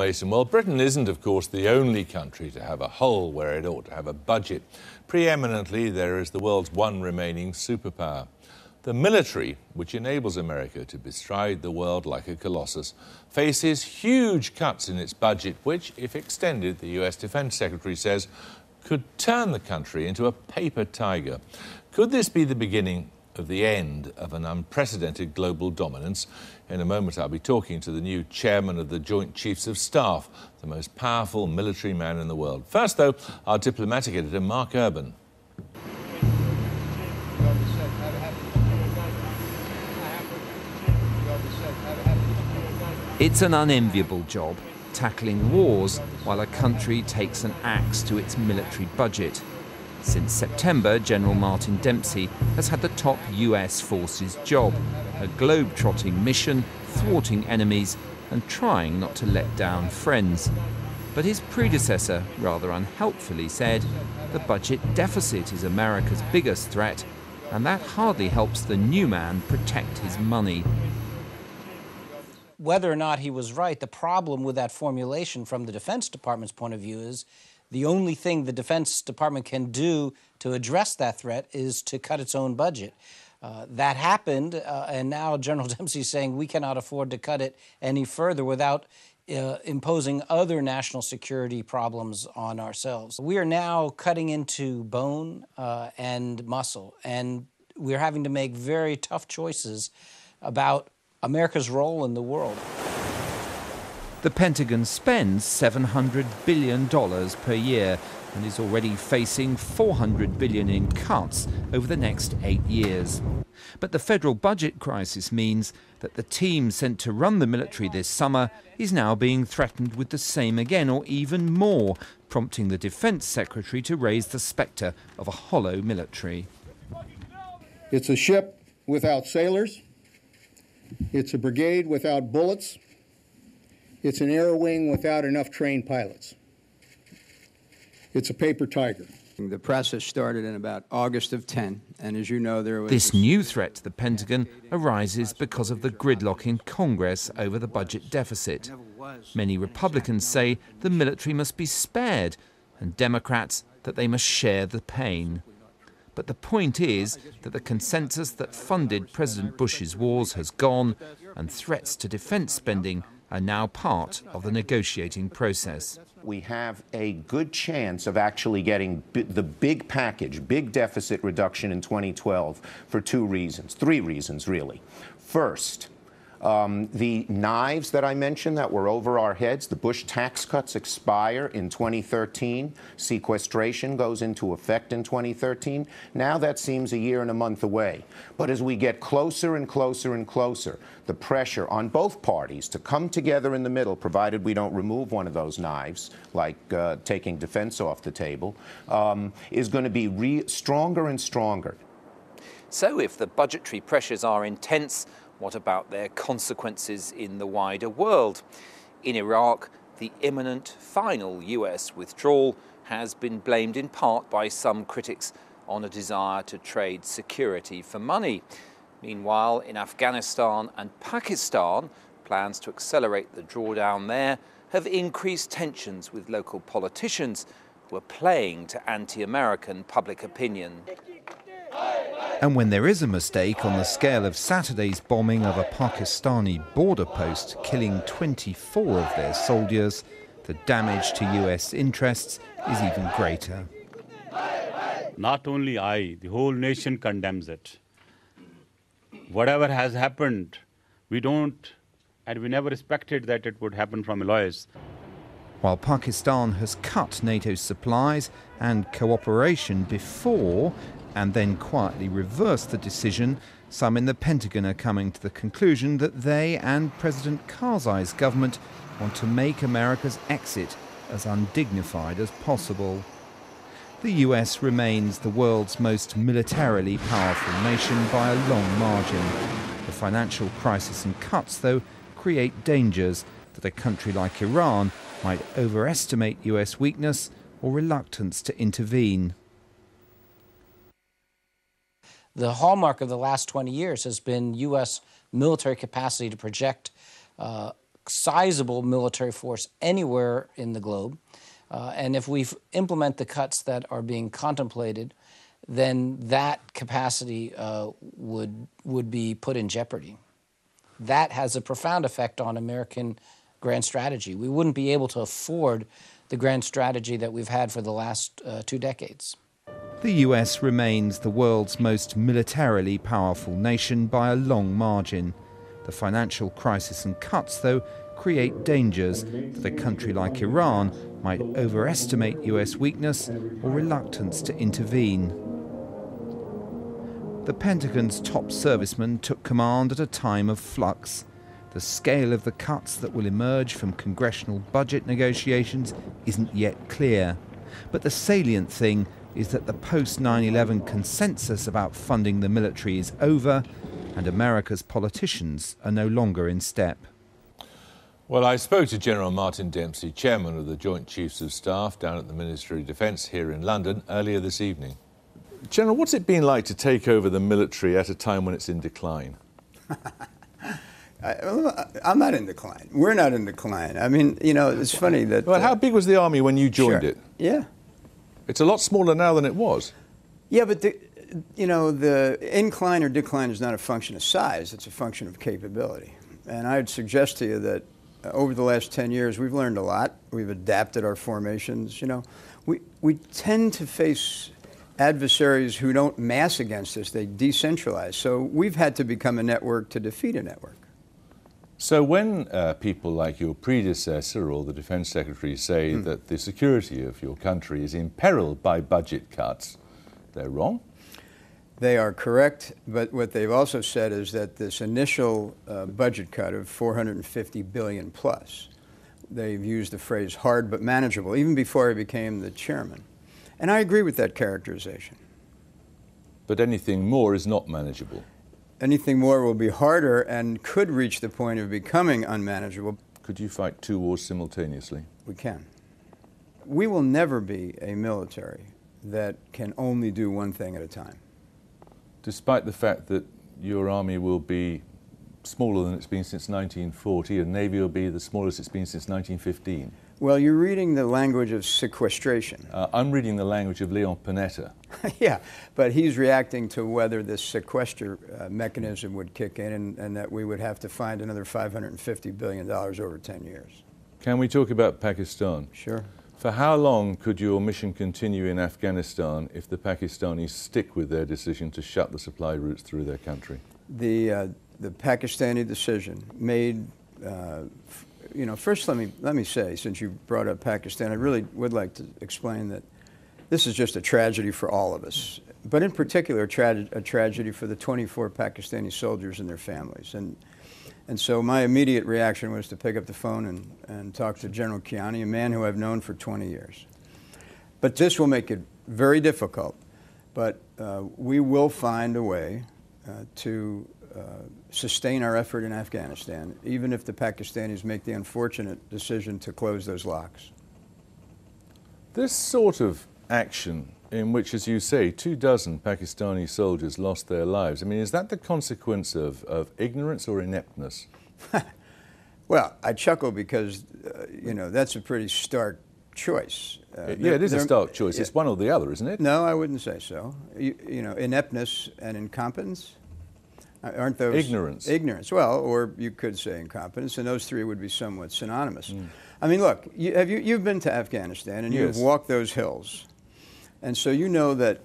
Well, Britain isn't, of course, the only country to have a hole where it ought to have a budget. Preeminently, there is the world's one remaining superpower. The military, which enables America to bestride the world like a colossus, faces huge cuts in its budget, which, if extended, the US Defense Secretary says, could turn the country into a paper tiger. Could this be the beginning of the end of an unprecedented global dominance? In a moment, I'll be talking to the new chairman of the Joint Chiefs of Staff, the most powerful military man in the world. First, though, our diplomatic editor, Mark Urban. It's an unenviable job, tackling wars while a country takes an axe to its military budget. Since September, General Martin Dempsey has had the top US forces job, a globe-trotting mission, thwarting enemies and trying not to let down friends. But his predecessor rather unhelpfully said the budget deficit is America's biggest threat, and that hardly helps the new man protect his money. Whether or not he was right, the problem with that formulation from the Defense Department's point of view is the only thing the Defense Department can do to address that threat is to cut its own budget. That happened, and now General Dempsey is saying we cannot afford to cut it any further without imposing other national security problems on ourselves. We are now cutting into bone and muscle, and we're having to make very tough choices about America's role in the world. The Pentagon spends $700 billion per year and is already facing $400 billion in cuts over the next 8 years. But the federal budget crisis means that the team sent to run the military this summer is now being threatened with the same again, or even more, prompting the Defense Secretary to raise the spectre of a hollow military. It's a ship without sailors. It's a brigade without bullets. It's an air wing without enough trained pilots. It's a paper tiger. The process started in about August of 10, and as you know, there was... This new threat to the Pentagon arises because of the gridlock in Congress over the budget deficit. Many Republicans say the military must be spared, and Democrats that they must share the pain. But the point is that the consensus that funded President Bush's wars has gone, and threats to defense spending are now part of the negotiating process. We have a good chance of actually getting the big package, big deficit reduction in 2012 for three reasons, really. First, the knives that I mentioned that were over our heads, the Bush tax cuts expire in 2013. Sequestration goes into effect in 2013. Now that seems a year and a month away. But as we get closer and closer and closer, the pressure on both parties to come together in the middle, provided we don't remove one of those knives, like taking defense off the table, is going to be stronger and stronger. So if the budgetary pressures are intense, what about their consequences in the wider world? In Iraq, the imminent final US withdrawal has been blamed in part by some critics on a desire to trade security for money. Meanwhile, in Afghanistan and Pakistan, plans to accelerate the drawdown there have increased tensions with local politicians who are playing to anti-American public opinion. And when there is a mistake on the scale of Saturday's bombing of a Pakistani border post, killing 24 of their soldiers, the damage to US interests is even greater. Not only I, the whole nation condemns it. Whatever has happened, we never expected that it would happen from Eloise. While Pakistan has cut NATO supplies and cooperation before, and then quietly reversed the decision, some in the Pentagon are coming to the conclusion that they and President Karzai's government want to make America's exit as undignified as possible. The US remains the world's most militarily powerful nation by a long margin. The financial crisis and cuts, though, create dangers that a country like Iran might overestimate US weakness or reluctance to intervene. The hallmark of the last 20 years has been U.S. military capacity to project sizable military force anywhere in the globe. And if we implement the cuts that are being contemplated, then that capacity would be put in jeopardy. That has a profound effect on American grand strategy. We wouldn't be able to afford the grand strategy that we've had for the last 2 decades. The US remains the world's most militarily powerful nation by a long margin. The financial crisis and cuts, though, create dangers that a country like Iran might overestimate US weakness or reluctance to intervene. The Pentagon's top serviceman took command at a time of flux. The scale of the cuts that will emerge from congressional budget negotiations isn't yet clear. But the salient thing is that the post-9/11 consensus about funding the military is over, and America's politicians are no longer in step. Well, I spoke to General Martin Dempsey, chairman of the Joint Chiefs of Staff down at the Ministry of Defence here in London earlier this evening. General, what's it been like to take over the military at a time when it's in decline? I'm not in decline. We're not in decline. I mean, you know, it's funny that... Well, how big was the army when you joined it? Yeah. It's a lot smaller now than it was. Yeah, but, the incline or decline is not a function of size. It's a function of capability. And I'd suggest to you that over the last 10 years, we've learned a lot. We've adapted our formations. You know, we tend to face adversaries who don't mass against us. They decentralize. So we've had to become a network to defeat a network. So when people like your predecessor or the Defence Secretary say that the security of your country is imperiled by budget cuts, they're wrong? They are correct, but what they've also said is that this initial budget cut of $450 billion plus, they've used the phrase hard but manageable, even before I became the chairman. And I agree with that characterization. But anything more is not manageable. Anything more will be harder and could reach the point of becoming unmanageable. Could you fight 2 wars simultaneously? We can. We will never be a military that can only do one thing at a time. Despite the fact that your army will be smaller than it's been since 1940 and Navy will be the smallest it's been since 1915. Well, you're reading the language of sequestration. I'm reading the language of Leon Panetta. Yeah, but he's reacting to whether this sequester mechanism would kick in and that we would have to find another $550 billion over 10 years. Can we talk about Pakistan? Sure. For how long could your mission continue in Afghanistan if the Pakistanis stick with their decision to shut the supply routes through their country? The Pakistani decision made, first let me say, since you brought up Pakistan, I really would like to explain that this is just a tragedy for all of us, but in particular a tragedy for the 24 Pakistani soldiers and their families. And so my immediate reaction was to pick up the phone and talk to General Kiani, a man who I've known for 20 years. But this will make it very difficult, but we will find a way to sustain our effort in Afghanistan, even if the Pakistanis make the unfortunate decision to close those locks. This sort of action in which, as you say, 24 Pakistani soldiers lost their lives, I mean, is that the consequence of ignorance or ineptness? Well, I chuckle because, that's a pretty stark choice. Yeah, it is a stark choice. It's one or the other, isn't it? No, I wouldn't say so. Ineptness and incompetence, aren't those... Ignorance. Ignorance, well, or you could say incompetence, and those three would be somewhat synonymous. I mean, look, you've been to Afghanistan and you've walked those hills. And so you know that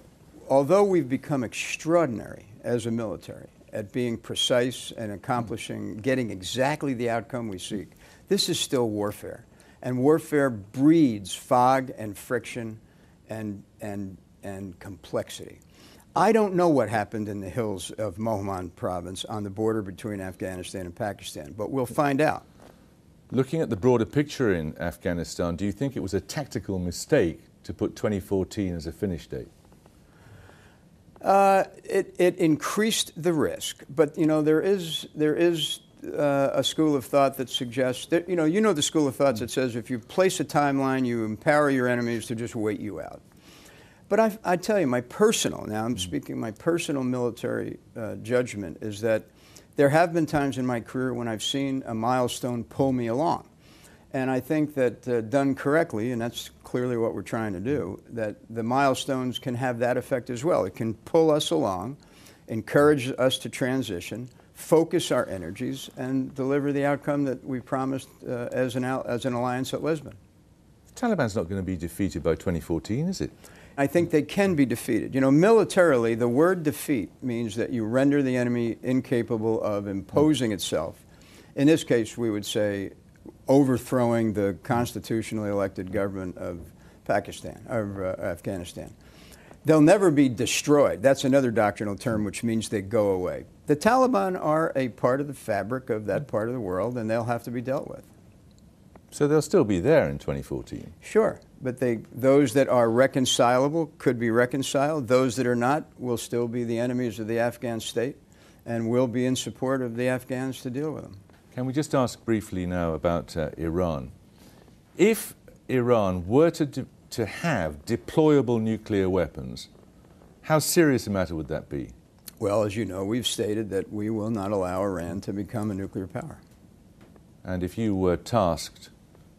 although we've become extraordinary as a military at being precise and accomplishing, getting exactly the outcome we seek, this is still warfare. And warfare breeds fog and friction and complexity. I don't know what happened in the hills of Mohmand province on the border between Afghanistan and Pakistan, but we'll find out. Looking at the broader picture in Afghanistan, do you think it was a tactical mistake to put 2014 as a finish date? It increased the risk, but there is a school of thought that suggests that the school of thought that says if you place a timeline, you empower your enemies to just wait you out. But I tell you, my personal military judgment is that There have been times in my career when I've seen a milestone pull me along. And I think that done correctly, and that's clearly what we're trying to do, that the milestones can have that effect as well. It can pull us along, encourage us to transition, focus our energies, and deliver the outcome that we promised as an alliance at Lisbon. The Taliban's not going to be defeated by 2014, is it? I think they can be defeated. You know, militarily, the word defeat means that you render the enemy incapable of imposing itself. In this case, we would say overthrowing the constitutionally elected government of Pakistan, of Afghanistan. They'll never be destroyed. That's another doctrinal term which means they go away. The Taliban are a part of the fabric of that part of the world, and they'll have to be dealt with. So they'll still be there in 2014? Sure, but those that are reconcilable could be reconciled. Those that are not will still be the enemies of the Afghan state and will be in support of the Afghans to deal with them. Can we just ask briefly now about Iran? If Iran were to have deployable nuclear weapons, how serious a matter would that be? Well, as you know, we've stated that we will not allow Iran to become a nuclear power. And if you were tasked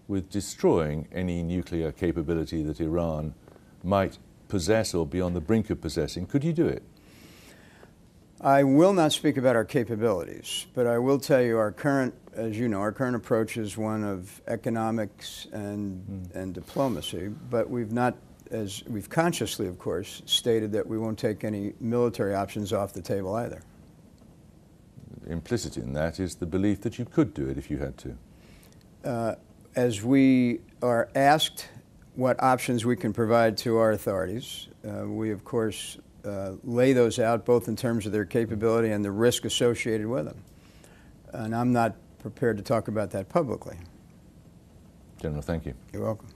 with destroying any nuclear capability that Iran might possess or be on the brink of possessing, could you do it? I will not speak about our capabilities, but I will tell you our current, as you know, our current approach is one of economics and diplomacy, but we've not, as we've consciously, of course, stated that we won't take any military options off the table either. Implicit in that is the belief that you could do it if you had to. As we are asked what options we can provide to our authorities, we, of course, lay those out both in terms of their capability and the risk associated with them. And I'm not prepared to talk about that publicly. General, thank you. You're welcome.